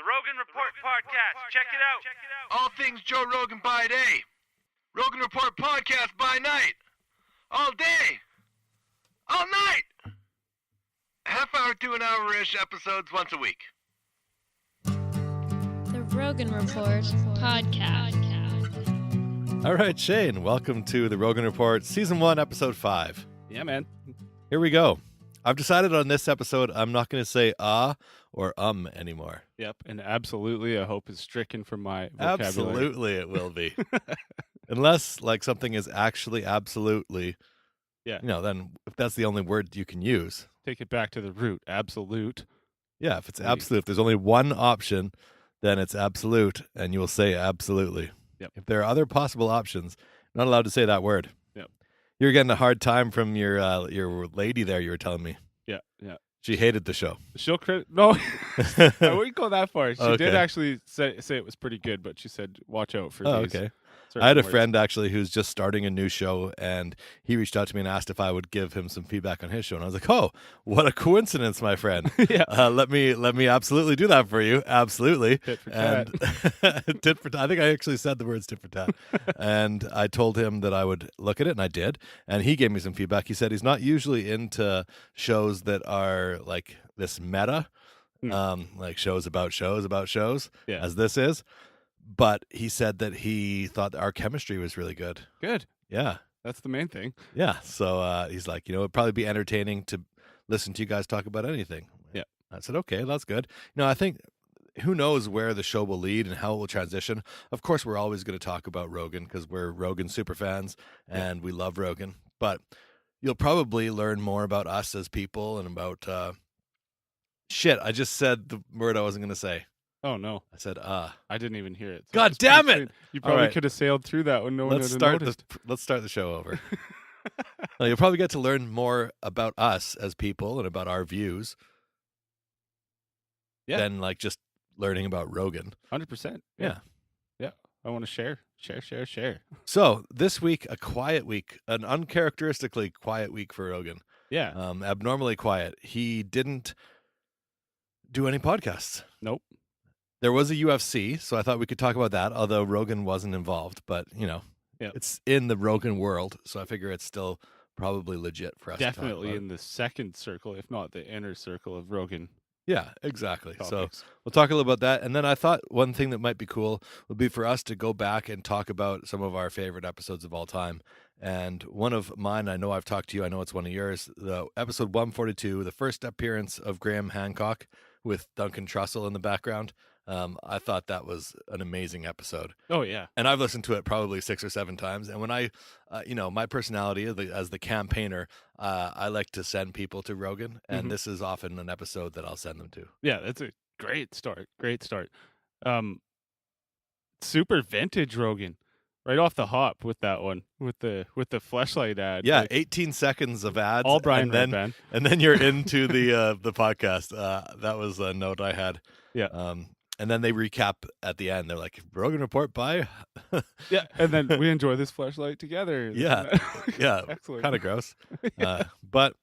The Rogan Report Podcast. Check it out. All things Joe Rogan by day. Rogan Report Podcast by night. All day. All night. Half hour to an hour-ish episodes once a week. The Rogan Report Podcast. All right, Shane, welcome to the Rogan Report, Season 1, Episode 5. Yeah, man. Here we go. I've decided on this episode I'm not going to say or anymore. Yep, and absolutely, I hope is stricken from my vocabulary. Absolutely it will be. Unless, like, something is actually absolutely, then if that's the only word you can use. Take it back to the root, absolute. Yeah, if it's absolute, if there's only one option, then it's absolute, and you will say absolutely. Yep. If there are other possible options, you're not allowed to say that word. Yep. You're getting a hard time from your lady there, you were telling me. Yeah. She hated the show. She'll no, I wouldn't go that far. She did Okay. actually say it was pretty good, but she said, watch out for these. Okay. certain I had a words. friend actually who's just starting a new show, and he reached out to me and asked if I would give him some feedback on his show, and I was like, "Oh, what a coincidence, my friend! Yeah. Let me absolutely do that for you, absolutely." Tit for tat. And tit for tat. I think I actually said the words tit for tat, and I told him that I would look at it, and I did, and he gave me some feedback. He said he's not usually into shows that are like this meta, like shows about shows, Yeah. as this is. But he said that he thought that our chemistry was really good. Good. Yeah. That's the main thing. Yeah. So he's like, it'd probably be entertaining to listen to you guys talk about anything. Yeah. I said, okay, that's good. I think who knows where the show will lead and how it will transition. Of course, we're always going to talk about Rogan because we're Rogan super fans and we love Rogan. But you'll probably learn more about us as people and about shit. I just said the word I wasn't going to say. Oh, no. I said, I didn't even hear it. So God it's damn pretty it! clean. You probably right. could have sailed through that when no one would have noticed. Let's start the show over. Now, you'll probably get to learn more about us as people and about our views than like just learning about Rogan. 100%. Yeah. I want to share. So this week, a quiet week, an uncharacteristically quiet week for Rogan. Yeah. Abnormally quiet. He didn't do any podcasts. Nope. There was a UFC, so I thought we could talk about that, although Rogan wasn't involved. But, it's in the Rogan world, so I figure it's still probably legit for us to Definitely talk in the second circle, if not the inner circle of Rogan. Yeah, exactly. Topics. So we'll talk a little about that. And then I thought one thing that might be cool would be for us to go back and talk about some of our favorite episodes of all time. And one of mine, I know I've talked to you, I know it's one of yours, the episode 142, the first appearance of Graham Hancock with Duncan Trussell in the background. I thought that was an amazing episode. Oh, yeah. And I've listened to it probably 6 or 7 times. And when I, my personality as the campaigner, I like to send people to Rogan. And this is often an episode that I'll send them to. Yeah, that's a great start. Super vintage Rogan. Right off the hop with that one, with the fleshlight ad. Yeah, 18 seconds of ads. All Brian and Redban. And then you're into the podcast. That was a note I had. Yeah. And then they recap at the end. They're like, Rogan Report by... Yeah, and then we enjoy this fleshlight together. Yeah, yeah, Excellent. kind of gross. But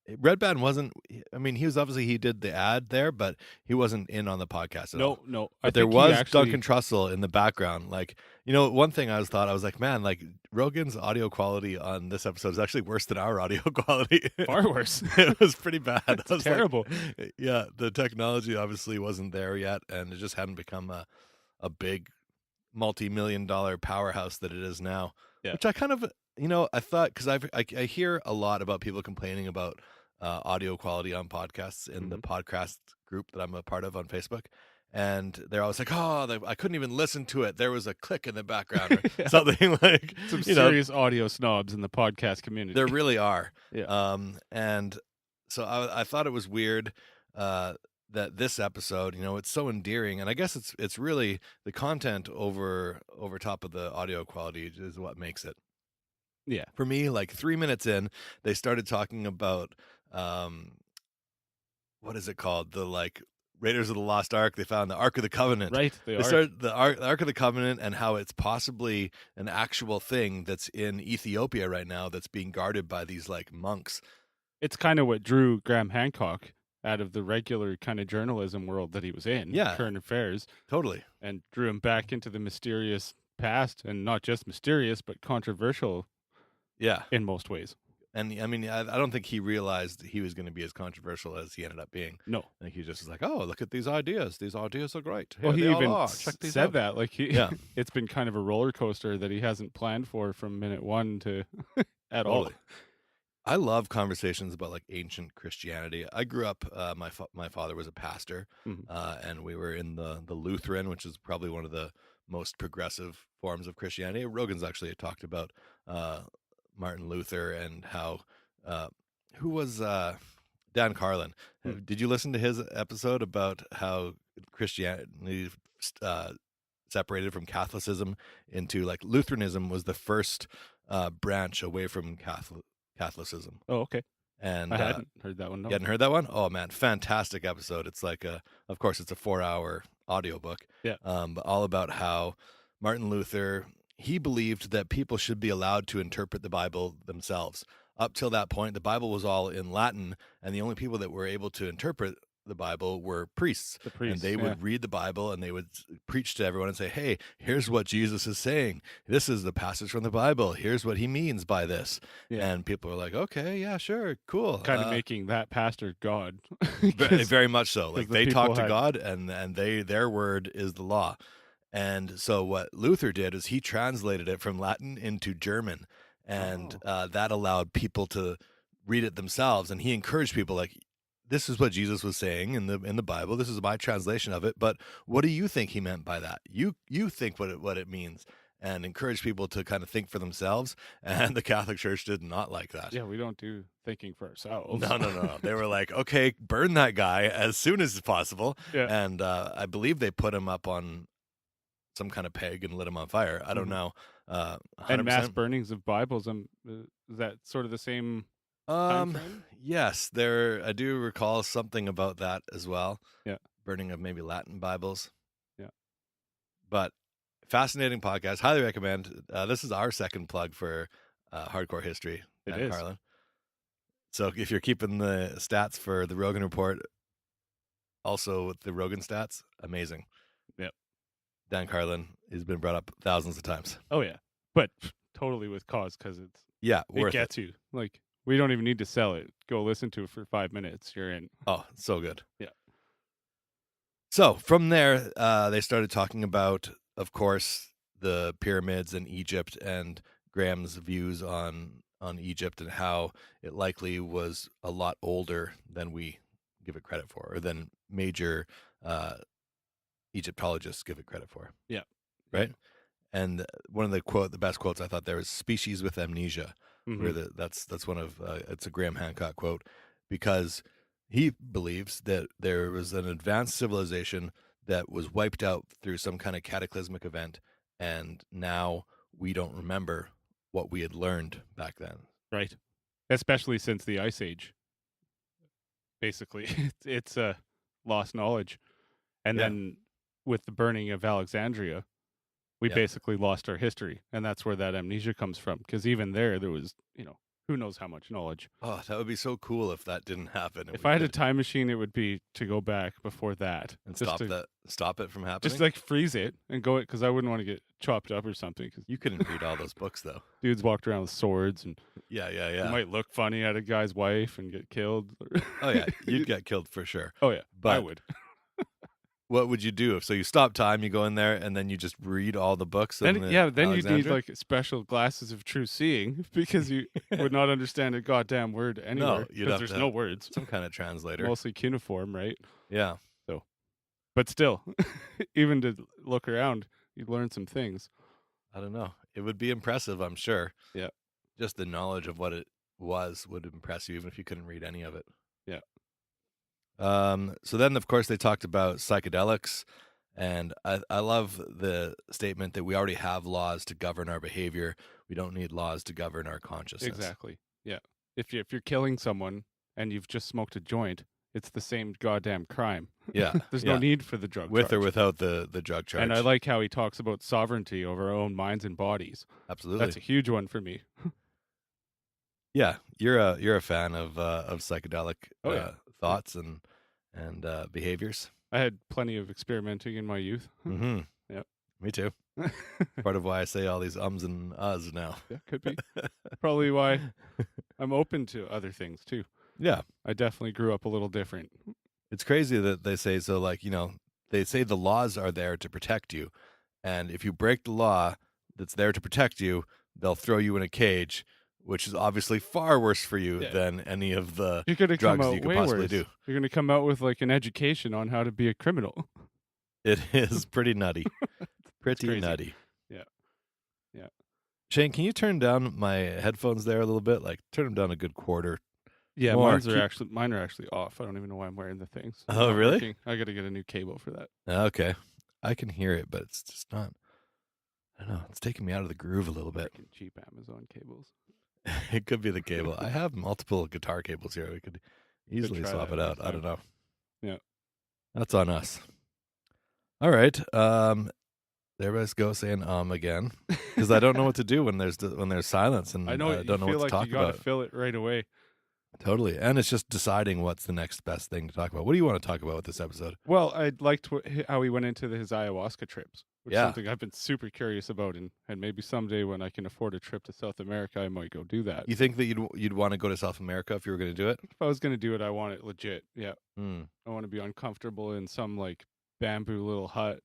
Redban wasn't... he was obviously... He did the ad there, but he wasn't in on the podcast at all. No. But there was Duncan Trussell in the background. Like, one thing I was like, man, like Rogan's audio quality on this episode is actually worse than our audio quality. Far worse. It was pretty bad. It's I was terrible. Like, yeah, the technology obviously wasn't there yet, and it just hadn't become a big multi-million-dollar powerhouse that it is now. Yeah. Which I kind of, I thought, because I hear a lot about people complaining about audio quality on podcasts in the podcast group that I'm a part of on Facebook. And they're always like, I couldn't even listen to it. There was a click in the background or something like. Some serious audio snobs in the podcast community. There really are. Yeah. And so I thought it was weird that this episode, it's so endearing. And I guess it's really the content over top of the audio quality is what makes it. Yeah. For me, like 3 minutes in, they started talking about, what is it called? The Raiders of the Lost Ark. They found the Ark of the Covenant. Right. They started the Ark of the Covenant and how it's possibly an actual thing that's in Ethiopia right now that's being guarded by these monks. It's kind of what drew Graham Hancock out of the regular kind of journalism world that he was in, Yeah. current affairs, Totally. and drew him back into the mysterious past, and not just mysterious, but controversial Yeah. in most ways. And I mean, I don't think he realized he was going to be as controversial as he ended up being. No. I think he just was like, "Oh, look at these ideas. These ideas are great." Well, Here he they all even are. Check these said out. that. Like, Yeah. it's been kind of a roller coaster that he hasn't planned for from minute one to at all. Totally. I love conversations about like ancient Christianity. I grew up. My father was a pastor, Mhm. and we were in the Lutheran, which is probably one of the most progressive forms of Christianity. Rogan's actually talked about Martin Luther and how who was Dan Carlin. Did you listen to his episode about how Christianity separated from Catholicism into like Lutheranism was the first branch away from Catholicism? Oh, okay. And I hadn't heard that one. No. you hadn't heard that one? Oh man, fantastic episode. It's like of course it's a 4-hour audiobook. Yeah. But all about how Martin Luther, he believed that people should be allowed to interpret the Bible themselves. Up till that point, the Bible was all in Latin, and the only people that were able to interpret the Bible were priests. The priests, and they would read the Bible and they would preach to everyone and say, "Hey, here's what Jesus is saying. This is the passage from the Bible. Here's what he means by this." Yeah. And people are like, "Okay, yeah, sure, cool." Kind of making that pastor God. Very much so. Like the they talk people to had- God, and their word is the law. And so what Luther did is he translated it from Latin into German, and that allowed people to read it themselves. And he encouraged people like, "This is what Jesus was saying in the Bible. This is my translation of it. But what do you think he meant by that? You think what it means." And encourage people to kind of think for themselves. And the Catholic Church did not like that. Yeah, we don't do thinking for ourselves. No. They were like, "Okay, burn that guy as soon as possible." Yeah. And I believe they put him up on some kind of peg and lit him on fire. I don't know. 100%. And mass burnings of Bibles. Is that sort of the same time frame? Yes, there. I do recall something about that as well. Yeah. Burning of maybe Latin Bibles. Yeah. But fascinating podcast. Highly recommend. This is our second plug for Hardcore History. It Dan is. Carlin. So if you're keeping the stats for the Rogan Report, also with the Rogan stats, amazing. Yep. Dan Carlin has been brought up thousands of times. Oh yeah, but totally with cause, because it Worth gets you. Like, we don't even need to sell it. Go listen to it for 5 minutes. You're in. Oh, so good. Yeah. So from there, they started talking about, of course, the pyramids in Egypt and Graham's views on Egypt and how it likely was a lot older than we give it credit for, or than major Egyptologists give it credit for. Yeah. Right. And one of the best quotes I thought there was "species with amnesia," where that's one of it's a Graham Hancock quote, because he believes that there was an advanced civilization that was wiped out through some kind of cataclysmic event, and now we don't remember what we had learned back then. Right. Especially since the Ice Age. Basically, it's lost knowledge. And Yeah. then with the burning of Alexandria, we Yeah. basically lost our history. And that's where that amnesia comes from. Because even there was, who knows how much knowledge. Oh, that would be so cool if that didn't happen. If I had a time machine, it would be to go back before that. and just stop it from happening. Just like freeze it and go it, because I wouldn't want to get chopped up or something. Because you couldn't read all those books though. dudes walked around with swords, and Yeah. you might look funny at a guy's wife and get killed. Oh yeah, you'd get killed for sure. Oh yeah, I But- would. What would you do so you stop time, you go in there, and then you just read all the books? Then in the you'd need Alexandria? like special glasses of true seeing, because you would not understand a goddamn word anywhere, you'd because have there's to no have words. some kind of translator. Mostly cuneiform, right? Yeah. But still, even to look around, you'd learn some things. I don't know. It would be impressive, I'm sure. Yeah. Just the knowledge of what it was would impress you, even if you couldn't read any of it. Yeah. So then, of course, they talked about psychedelics. And I love the statement that we already have laws to govern our behavior. We don't need laws to govern our consciousness. Exactly. Yeah. If you're killing someone and you've just smoked a joint, it's the same goddamn crime. Yeah. There's yeah. no need for the drug With or charge. without the drug charge. And I like how he talks about sovereignty over our own minds and bodies. Absolutely. That's a huge one for me. Yeah, you're a fan of psychedelic Oh, yeah. thoughts, and and behaviors. I had plenty of experimenting in my youth. Mm-hmm. Yep. Me too. Part of why I say all these ums and uhs now. Yeah, could be. Probably why I'm open to other things too. Yeah. I definitely grew up a little different. It's crazy that they say so, like, they say the laws are there to protect you. And if you break the law that's there to protect you, they'll throw you in a cage, which is obviously far worse for you than any of the You're gonna come drugs out you could way possibly worse. do. You're gonna come out with like an education on how to be a criminal. It is pretty nutty. Pretty crazy. nutty. Yeah. Yeah. Shane, can you turn down my headphones there a little bit? Like, turn them down a good quarter. Yeah, More. mine are actually off. I don't even know why I'm wearing the things. They're Oh, not really? working. I gotta get a new cable for that. Okay. I can hear it, but it's just not. I don't know. It's taking me out of the groove a little bit. Freaking cheap Amazon cables. It could be the cable. I have multiple guitar cables here. We could easily try swap that it out. next I don't know. Yeah. That's on us. All right. There I go saying again, because I don't know what to do when there's silence, and I know. I don't know feel what like to talk you gotta about. fill it right away. Totally, and it's just deciding what's the next best thing to talk about. What do you want to talk about with this episode? Well, I liked how he went into his ayahuasca trips, which Yeah. is something I've been super curious about, and maybe someday when I can afford a trip to South America, I might go do that. You think that you'd want to go to South America if you were going to do it? If I was going to do it, I want it legit. Yeah, Hmm. I want to be uncomfortable in some like bamboo little hut.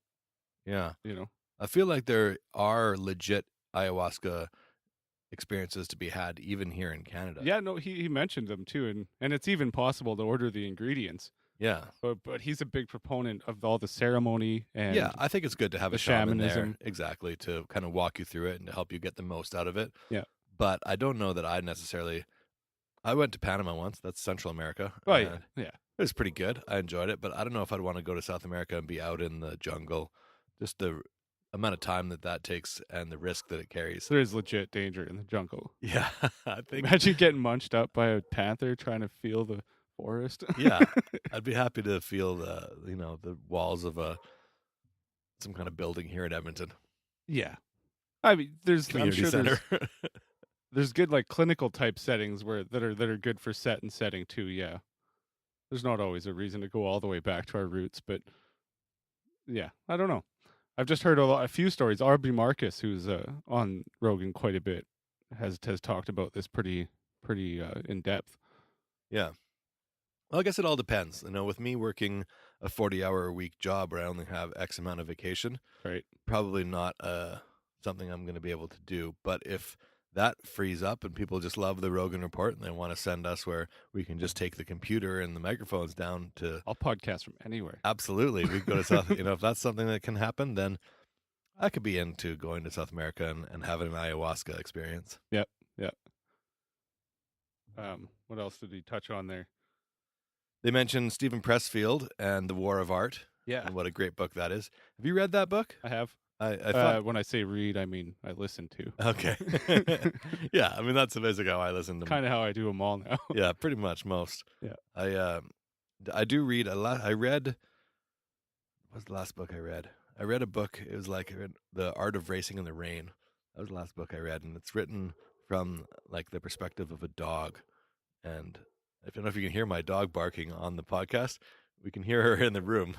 Yeah. You know, I feel like there are legit ayahuasca experiences to be had even here in Canada. yeah. No, he mentioned them too, and it's even possible to order the ingredients. Yeah. But he's a big proponent of all the ceremony and Yeah, I think it's good to have the a shaman there, shamanism. exactly, to kind of walk you through it and to help you get the most out of it. Yeah. But I don't know that I necessarily. I went to Panama once. That's Central America. Oh and yeah. It was pretty good. I enjoyed it, but I don't know if I'd want to go to South America and be out in the jungle. Just the amount of time that takes and the risk that it carries. There is legit danger in the jungle. Yeah, I think. Imagine getting munched up by a panther trying to feel the forest. Yeah, I'd be happy to feel the walls of some kind of building here in Edmonton. Yeah. I mean, I'm Community sure center. there's good like clinical type settings that are good for set and setting too. Yeah. There's not always a reason to go all the way back to our roots, but yeah, I don't know. I've just heard a few stories. Arby Marcus, who's on Rogan quite a bit, has talked about this pretty in depth. Yeah. Well, I guess it all depends. With me working a 40-hour-a-week job where I only have X amount of vacation, Right. probably not something I'm going to be able to do. But if that frees up and people just love the Rogan Report and they want to send us where we can just take the computer and the microphones down to... I'll podcast from anywhere. Absolutely. We go to South... if that's something that can happen, then I could be into going to South America and having an ayahuasca experience. Yep. What else did he touch on there? They mentioned Stephen Pressfield and The War of Art. Yeah, And what a great book that is. Have you read that book? I have. I thought... When I say read, I mean I listen to. Okay. Yeah, I mean, that's basically how I listen to them. Kind of how I do them all now. Yeah, pretty much most. Yeah. I do read a lot. I read... What was the last book I read? I read a book. It was like The Art of Racing in the Rain. That was the last book I read, and it's written from like the perspective of a dog. And I don't know if you can hear my dog barking on the podcast. We can hear her in the room.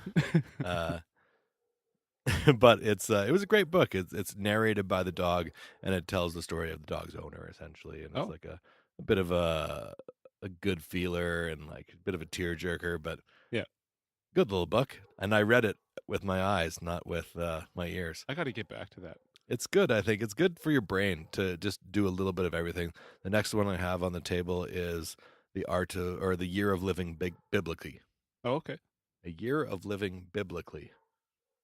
But it was a great book. It's narrated by the dog, and it tells the story of the dog's owner, essentially. And it's like a bit of a good feeler and like a bit of a tearjerker, but yeah, good little book. And I read it with my eyes, not with my ears. I got to get back to that. It's good. I think it's good for your brain to just do a little bit of everything. The next one I have on the table is the Year of Living Biblically. Oh, okay. A Year of Living Biblically.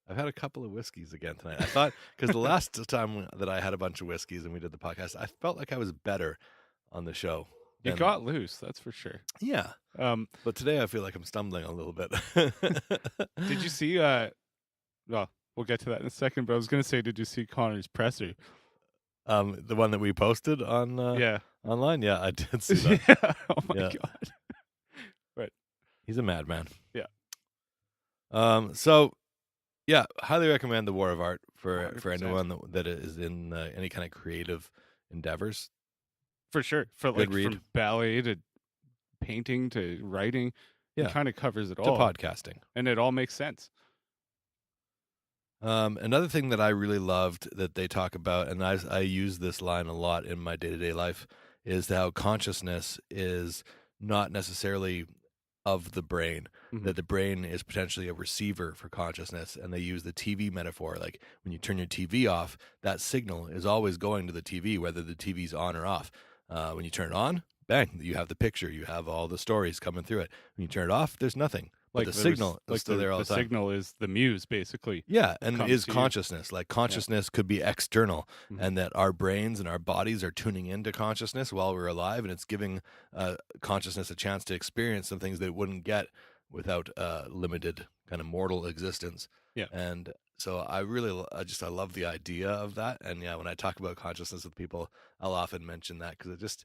I've had a couple of whiskeys again tonight. I thought, because the last time that I had a bunch of whiskeys and we did the podcast, I felt like I was better on the show. You got loose, that's for sure. Yeah. But today I feel like I'm stumbling a little bit. Did you see, well, we'll get to that in a second, but I was going to say, did you see Connor's presser? The one that we posted on online? Yeah, I did see that. Yeah. Oh my God. But he's a madman. Yeah. So, yeah, highly recommend The War of Art for 100%. anyone that is in any kind of creative endeavors. For sure. Good read. From ballet to painting to writing, It Yeah. kind of covers it to all, podcasting. and it all makes sense. Another thing that I really loved that they talk about, and I use this line a lot in my day-to-day life, is how consciousness is not necessarily of the brain, Mhm. that the brain is potentially a receiver for consciousness. And they use the TV metaphor, like when you turn your TV off, that signal is always going to the TV, whether the TV's on or off. When you turn it on, bang, you have the picture, you have all the stories coming through it. When you turn it off, there's nothing. But the signal is still there all the time. The signal is the muse, basically. Yeah, and comes is to you. consciousness. Like consciousness could be external, Mhm. and that our brains and our bodies are tuning into consciousness while we're alive, and it's giving consciousness a chance to experience some things they wouldn't get without limited kind of mortal existence. Yeah. And so I love the idea of that. And yeah, when I talk about consciousness with people, I'll often mention that because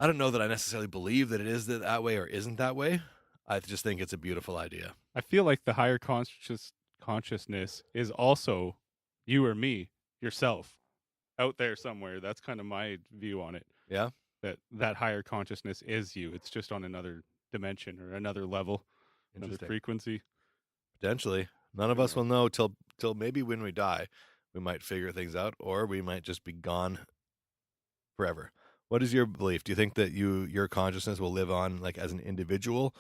I don't know that I necessarily believe that it is that way or isn't that way. I just think it's a beautiful idea. I feel like the higher consciousness is also you or me, yourself, out there somewhere. That's kind of my view on it. Yeah. That higher consciousness is you. It's just on another dimension or another level, another Interesting. frequency. Potentially. None of Who us will know till maybe when we die. We might figure things out, or we might just be gone forever. What is your belief? Do you think that your consciousness will live on like as an individual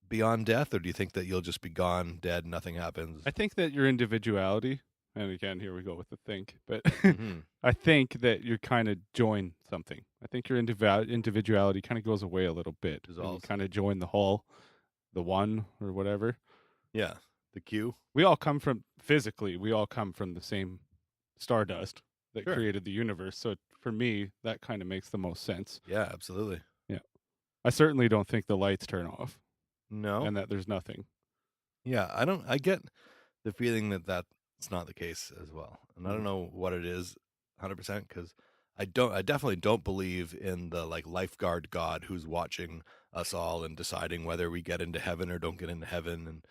beyond death, or do you think that you'll just be gone, dead, nothing happens? I think that your individuality, and again, here we go with the think, but Mhm. I think that you kind of join something. I think your individuality kind of goes away a little bit. And you Dissolves. kind of join the whole, the one, or whatever. Yeah. The Q. We all come from the same stardust that Sure. created the universe. So for me, that kind of makes the most sense. Yeah, absolutely. I certainly don't think the lights turn off No. and that there's nothing. Yeah, I get the feeling that that's not the case as well. And I don't know what it is 100% because I definitely don't believe in the like lifeguard God who's watching us all and deciding whether we get into heaven or don't get into heaven. And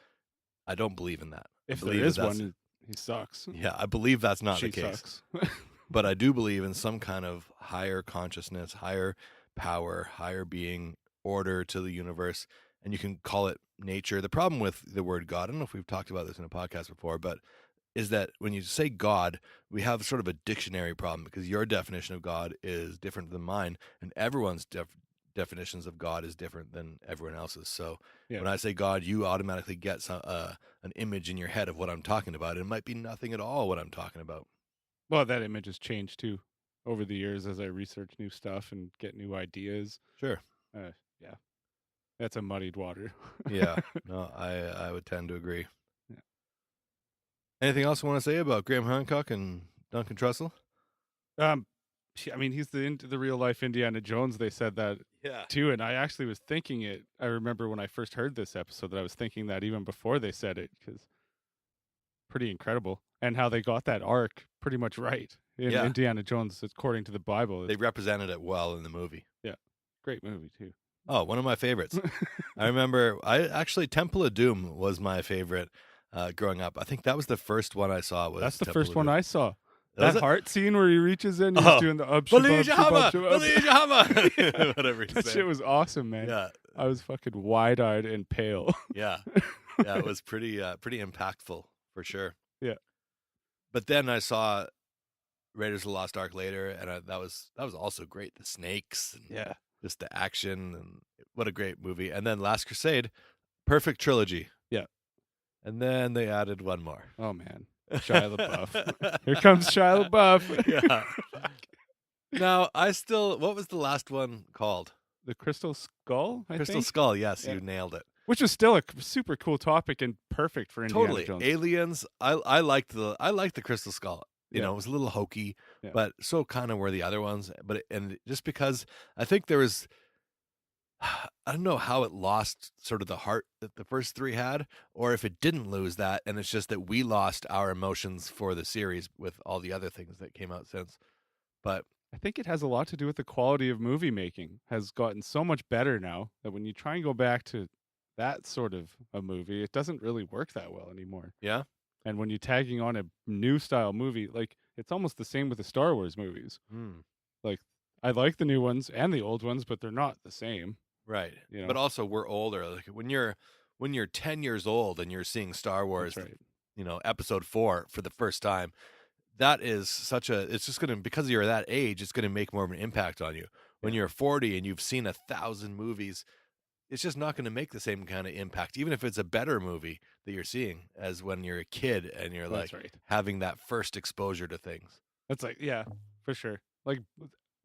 I don't believe in that. If I there believe is that's- one, he sucks. Yeah, I believe that's not She the case. sucks. But I do believe in some kind of higher consciousness, higher power, higher being, order to the universe, and you can call it nature. The problem with the word God, I don't know if we've talked about this in a podcast before, but is that when you say God, we have sort of a dictionary problem because your definition of God is different than mine, and everyone's definitions of God is different than everyone else's. So Yeah. when I say God, you automatically get an image in your head of what I'm talking about. It might be nothing at all what I'm talking about. Well, that image has changed too over the years as I research new stuff and get new ideas. Sure. Yeah. That's a muddied water. Yeah. No, I would tend to agree. Yeah. Anything else you want to say about Graham Hancock and Duncan Trussell? I mean, he's the real life Indiana Jones. They said that Yeah. too, and I actually was thinking it. I remember when I first heard this episode that I was thinking that even before they said it, because pretty incredible, and how they got that arc pretty much right in Yeah. Indiana Jones according to the Bible. They represented it well in the movie. Great movie too. Oh, one of my favorites. I remember Temple of Doom was my favorite growing up. I think that was the first one I saw. That's the Temple first of one Doom. I saw. Was That it? heart scene where he reaches in, he's Oh. doing the up, Believe your hammer! Believe your hammer! Whatever he That said. shit was awesome, man. Yeah. I was fucking wide-eyed and pale. Yeah. Yeah, it was pretty impactful for sure. Yeah. But then I saw Raiders of the Lost Ark later, and that was also great. The snakes, and Yeah. just the action, and what a great movie. And then Last Crusade, perfect trilogy. Yeah. And then they added one more. Oh man, Shia LaBeouf. Here comes Shia LaBeouf. Yeah. Now what was the last one called? The Crystal Skull. I Crystal think? Skull. Yes, Yeah. you nailed it. Which was still a super cool topic and perfect for Indiana Totally. Jones. Aliens. I liked the Crystal Skull. You Yeah. know, it was a little hokey, Yeah. but so kind of were the other ones. But just because I think there was, I don't know how it lost sort of the heart that the first three had, or if it didn't lose that, and it's just that we lost our emotions for the series with all the other things that came out since. But I think it has a lot to do with the quality of movie making has gotten so much better now that when you try and go back to that sort of a movie, it doesn't really work that well anymore. yeah, And when you're tagging on a new style movie, like it's almost the same with the Star Wars movies. Like I like the new ones and the old ones, but they're not the same. Right. You know? But also we're older. Like when you're 10 years old and you're seeing Star Wars, That's right. episode 4 for the first time, that is it's just going to, because you're that age, it's going to make more of an impact on you. When you're 40 and you've seen 1,000 movies, it's just not going to make the same kind of impact, even if it's a better movie that you're seeing, as when you're a kid and you're That's like right. having that first exposure to things. That's like, yeah, for sure. Like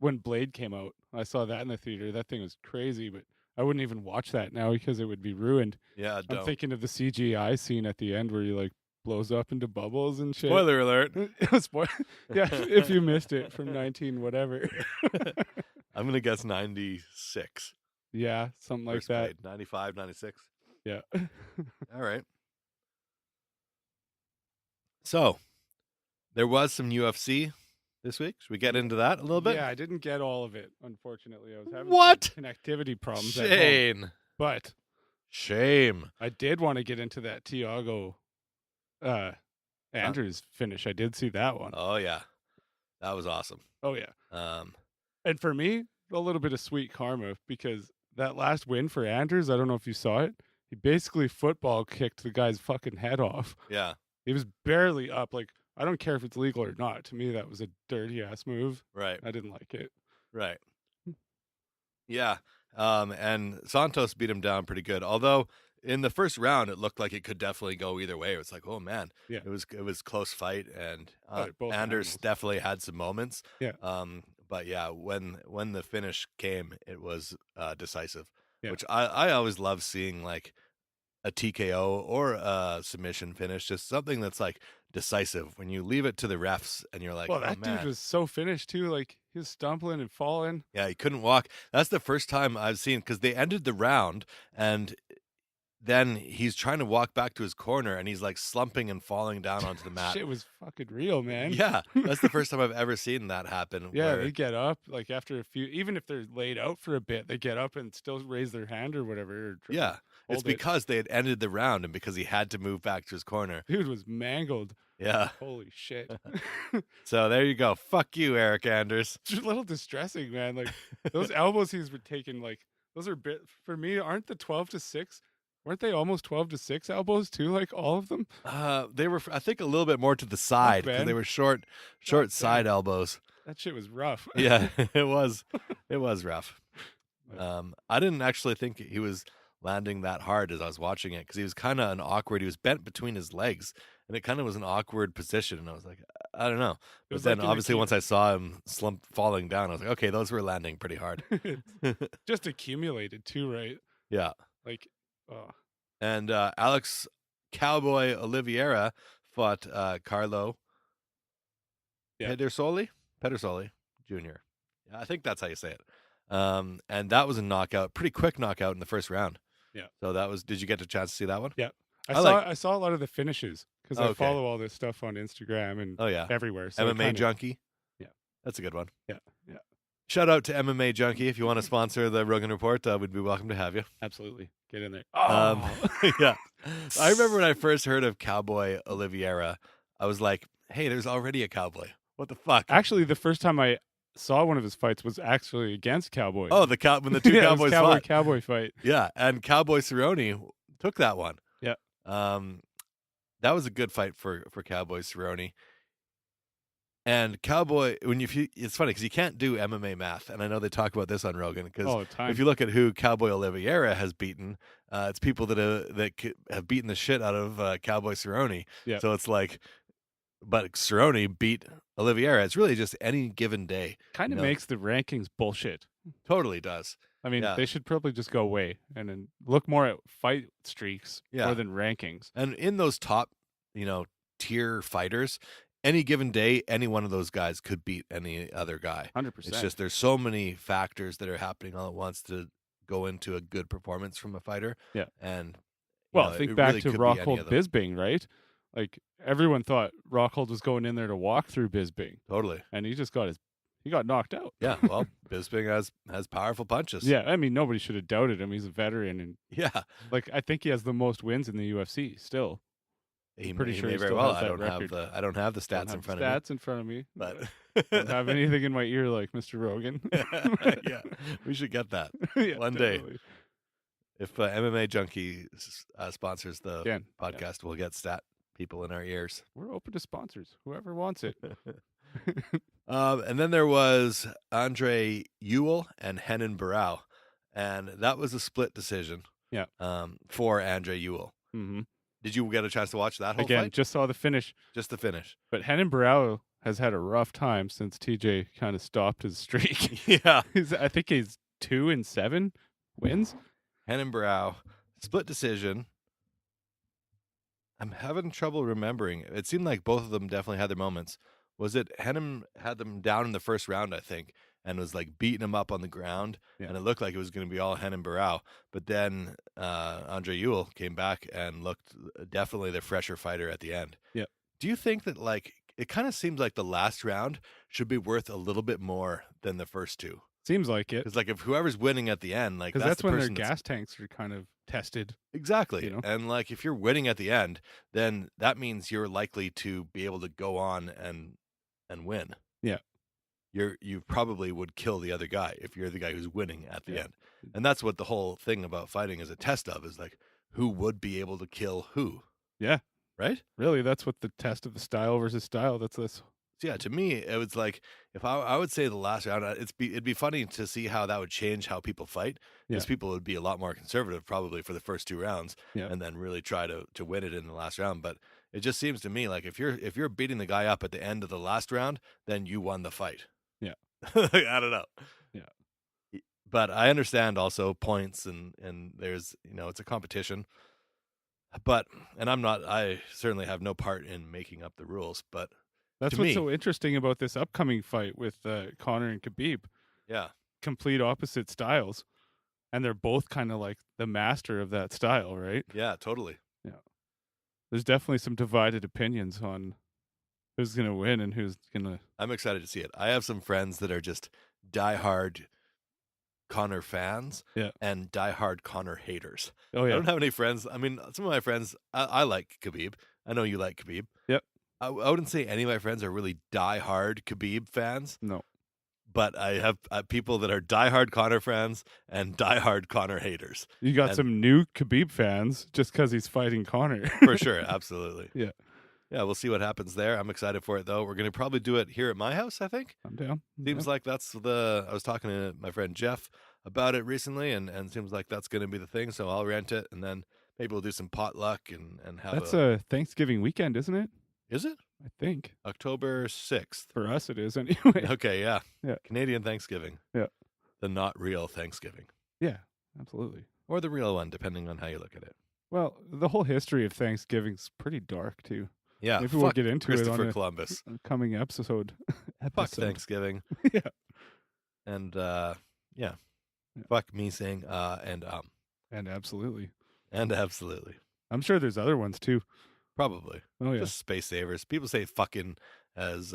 when Blade came out, I saw that in the theater. That thing was crazy, but I wouldn't even watch that now because it would be ruined. Yeah, I'm thinking of the CGI scene at the end where he like blows up into bubbles and shit. Spoiler alert. Yeah, if you missed it from 19 whatever. I'm going to guess 96. Yeah, something like First that. Blade, 95, 96. Yeah. All right. So, there was some UFC this week. Should we get into that a little bit? Yeah, I didn't get all of it, unfortunately. I was having What? some connectivity problems at home. Shane. But Shame. I did want to get into that Thiago Andrews finish. I did see that one. Oh, yeah. That was awesome. Oh, yeah. And for me, a little bit of sweet karma, because that last win for Andrews, I don't know if you saw it. He basically football kicked the guy's fucking head off. Yeah. He was barely up. Like, I don't care if it's legal or not. To me, that was a dirty ass move. Right. I didn't like it. Right. Yeah. And Santos beat him down pretty good. Although in the first round, it looked like it could definitely go either way. It was like, oh man, Yeah. it was close fight, and Both Anders animals. definitely had some moments. Yeah. But yeah, when the finish came, it was decisive. Yeah. Which I always love seeing, like a TKO or a submission finish, just something that's like decisive. When you leave it to the refs and you're like, Well, oh that man. dude was so finished too. Like, he was stumbling and falling. Yeah, he couldn't walk. That's the first time I've seen, because they ended the round and then he's trying to walk back to his corner and he's like slumping and falling down onto the mat. Shit was fucking real, man. Yeah, that's the first time I've ever seen that happen. Yeah, where- they get up, like after a few, even if they're laid out for a bit, they get up and still raise their hand or whatever. Or yeah, it's hold it. because they had ended the round and because he had to move back to his corner. Dude was mangled. Yeah, Holy shit. so there you go. Fuck you, Eric Anders. It's a little distressing, man. Like, those elbows he's taking, like, those are bit, for me, aren't the 12-6? Weren't they almost 12-6 elbows too? Like, all of them? They were, I think, a little bit more to the side because Ben. they were short side elbows. That shit was rough. Yeah, it was rough. I didn't actually think he was landing that hard as I was watching it, because he was kind of he was bent between his legs, and it kind of was an awkward position, and I was like, I don't know. But was then like in a obviously key- once I saw him falling down, I was like, okay, those were landing pretty hard. Just accumulated too, right? Yeah. Like, oh. And Alex Cowboy Oliveira fought Carlo Yeah. Pedersoli Jr. Yeah, I think that's how you say it. And that was a knockout, pretty quick knockout in the first round. Yeah. So that was. Did you get a chance to see that one? Yeah. I I saw a lot of the finishes because I Okay. follow all this stuff on Instagram and Oh yeah. everywhere. So MMA Junkie. Yeah. That's a good one. Yeah. Shout out to MMA Junkie. If you want to sponsor the Rogan Report, we'd be welcome to have you. Absolutely. Get in there. Yeah. I remember when I first heard of Cowboy Oliveira, I was like, hey, there's already a cowboy. What the fuck? Actually, the first time I saw one of his fights was actually against Cowboy. Oh, when the two Yeah, it was cowboys fought. Cowboy fight. Yeah, and Cowboy Cerrone took that one. Yeah. That was a good fight for Cowboy Cerrone. And Cowboy, it's funny because you can't do MMA math, and I know they talk about this on Rogan, because All the time. if you look at who Cowboy Oliveira has beaten, it's people that have beaten the shit out of Cowboy Cerrone. Yeah. So it's like, but Cerrone beat Oliveira. It's really just any given day. Kind of makes the rankings bullshit. Totally does. I mean, Yeah. they should probably just go away and then look more at fight streaks Yeah. more than rankings. And in those top, tier fighters, any given day, any one of those guys could beat any other guy. 100%. It's just there's so many factors that are happening all at once to go into a good performance from a fighter. Yeah. And Well, it think back really to could be any Rockhold of them. Bisping, right? Like, everyone thought Rockhold was going in there to walk through Bisping, Totally. and he got knocked out. Yeah. Well, Bisping has powerful punches. Yeah, I mean, nobody should have doubted him. He's a veteran, and Yeah. like, I think he has the most wins in the UFC still. He Pretty may sure he very still well. has I that don't have record. I don't have the Don't stats have in front stats in front of me. of me, Don't have anything in my ear like Mr. Rogan. yeah, we should get that Yeah, one day. totally. If MMA Junkie sponsors the Again, yeah. podcast, we'll get stat people in our ears. We're open to sponsors. Whoever wants it. And then there was Andre Ewell and Henan Barrow, and that was a split decision. Yeah. For Andre Ewell. Mm-hmm. Did you get a chance to watch that whole Again, fight? just saw the finish. Just the finish. But Henan Barrow has had a rough time since TJ kind of stopped his streak. Yeah. I think he's 2-7 wins. Henan Barrow, split decision. I'm having trouble remembering. It seemed like both of them definitely had their moments. Was it Henan had them down in the first round, I think, and was like beating him up on the ground, and it looked like it was going to be all Henan Barrow. But then Andre Ewell came back and looked definitely the fresher fighter at the end. Yeah. Do you think that like it kind of seems like the last round should be worth a little bit more than the first two? Seems like it. Because like if whoever's winning at the end, like Because that's the when their person that's- gas tanks are kind of tested. Exactly. You know? And like if you're winning at the end, then that means you're likely to be able to go on and win. Yeah. You probably would kill the other guy if you're the guy who's winning at the Yeah. end. And that's what the whole thing about fighting is a test of, is like who would be able to kill who. Yeah. Right? Really, that's what the test of the style versus style. That's this. So yeah, to me, it was like if I would say the last round, it'd be funny to see how that would change how people fight, because Yeah. people would be a lot more conservative probably for the first two rounds, Yeah. and then really try to win it in the last round. But it just seems to me like if you're beating the guy up at the end of the last round, then you won the fight. Yeah. I don't know. Yeah. But I understand also points and there's it's a competition. But I certainly have no part in making up the rules, but That's to what's me, so interesting about this upcoming fight with Conor and Khabib. yeah. Complete opposite styles. And they're both kind of like the master of that style, right? Yeah, totally. There's definitely some divided opinions on who's going to win and who's going to... I'm excited to see it. I have some friends that are just diehard Connor fans and diehard Connor haters. Oh, I yeah. don't have any friends. I mean, some of my friends, I like Khabib. I know you like Khabib. Yep. I wouldn't say any of my friends are really diehard Khabib fans, No. but I have people that are diehard Connor fans and diehard Connor haters. You got And- some new Khabib fans just because he's fighting Conor. For sure, absolutely. Yeah. Yeah, we'll see what happens there. I'm excited for it, though. We're going to probably do it here at my house, I think. I'm down. Seems like that's I was talking to my friend Jeff about it recently, and seems like that's going to be the thing. So I'll rent it, and then maybe we'll do some potluck and have That's a Thanksgiving weekend, isn't it? Is it? I think. October 6th. For us, it is anyway. Okay, yeah. Yeah. Canadian Thanksgiving. Yeah. The not real Thanksgiving. Yeah, absolutely. Or the real one, depending on how you look at it. Well, the whole history of Thanksgiving's pretty dark, too. Yeah. Maybe we'll fuck get into it on Christopher a Columbus. coming episode. Fuck Thanksgiving. Yeah. And, yeah. Fuck me saying, and absolutely. And absolutely. I'm sure there's other ones, too. Probably. Oh, yeah. Just space savers. People say fucking as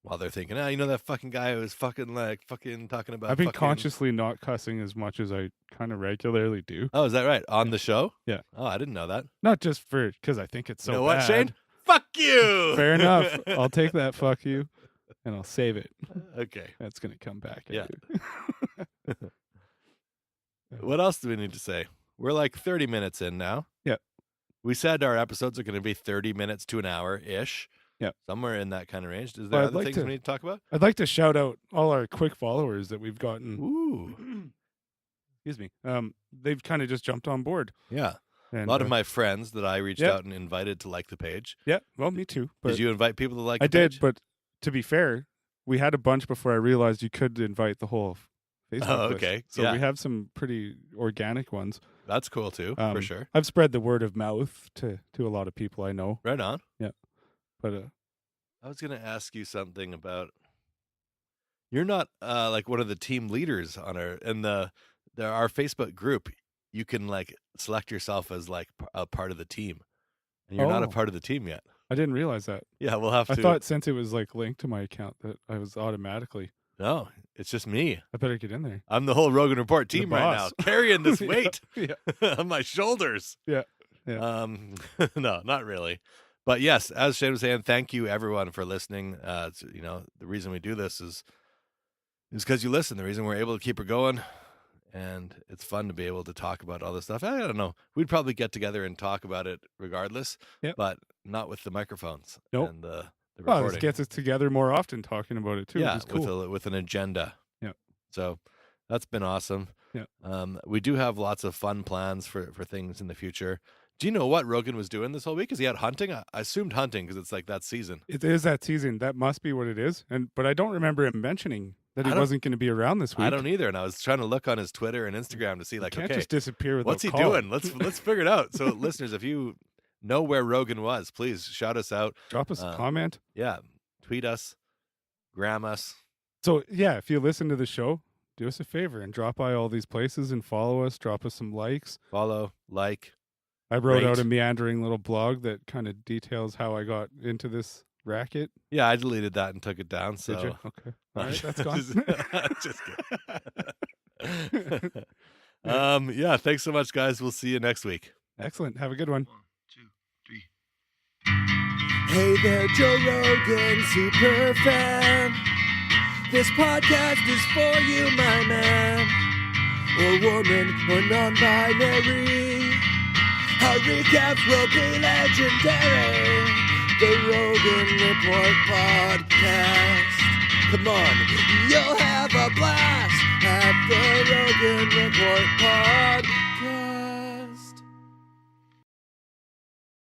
while they're thinking, that fucking guy who was fucking talking about I've been fucking... consciously not cussing as much as I kind of regularly do. Oh, is that right? On the show? Yeah. Oh, I didn't know that. Not just because I think it's so you know what, bad. Shane? Fuck you! Fair enough. I'll take that fuck you, and I'll save it. Okay. That's going to come back. Yeah. at you. What else do we need to say? We're like 30 minutes in now. Yeah. We said our episodes are going to be 30 minutes to an hour-ish. Yeah. Somewhere in that kind of range. Is Well, there I'd other like things to- we need to talk about? I'd like to shout out all our quick followers that we've gotten. Ooh. Excuse me. They've kind of just jumped on board. Yeah. And, A lot of my friends that I reached yeah. out and invited to like the page. Yeah, well, me too. But Did you invite people to like I the page? did, but to be fair, we had a bunch before I realized you could invite the whole Facebook Oh, list. okay. So Yeah. we have some pretty organic ones. That's cool too, for sure. I've spread the word of mouth to a lot of people I know. Right on. But I was going to ask you something about. You're not like one of the team leaders on our Facebook group. You can like select yourself as like a part of the team, and you're not a Oh. part of the team yet. I didn't realize that. Yeah, we'll have I to. thought since it was like linked to my account that I was automatically. No, it's just me. I better get in there. I'm the whole Rogan Report The team right now, boss. carrying this weight Yeah. on my shoulders. Yeah. Yeah. No, not really. But yes, as Shane was saying, thank you everyone for listening. The reason we do this is because you listen. The reason we're able to keep it going, and it's fun to be able to talk about all this stuff. I don't know. We'd probably get together and talk about it regardless, Yep. but not with the microphones Nope. and the Well, recording. this gets us together more often talking about it too. Yeah, Which is cool. with an agenda. Yeah. So that's been awesome. Yeah. We do have lots of fun plans for things in the future. Do you know what Rogan was doing this whole week? Is he out hunting? I assumed hunting because it's like that season. It is that season. That must be what it is. But I don't remember him mentioning that he wasn't going to be around this week. I don't either. And I was trying to look on his Twitter and Instagram to see, like, Can't okay, just disappear without what's he calling. doing? Let's figure it out. So, listeners, if you know where Rogan was, please shout us out. Drop us a comment. Yeah, tweet us, gram us. So yeah, if you listen to the show, do us a favor and drop by all these places and follow us. Drop us some likes. Follow, like. I wrote Rate. out a meandering little blog that kind of details how I got into this racket. Yeah, I deleted that and took it down. So Did you? Okay. All right, that's Just kidding. Yeah, thanks so much, guys. We'll see you next week. Excellent. Have a good one. 1, 2, 3. Hey there, Joe Rogan, super fan. This podcast is for you, my man. Or woman, or non-binary. Our recaps will be legendary. The Rogan Report Podcast. Come on, you'll have a blast at the Rogan Report Podcast.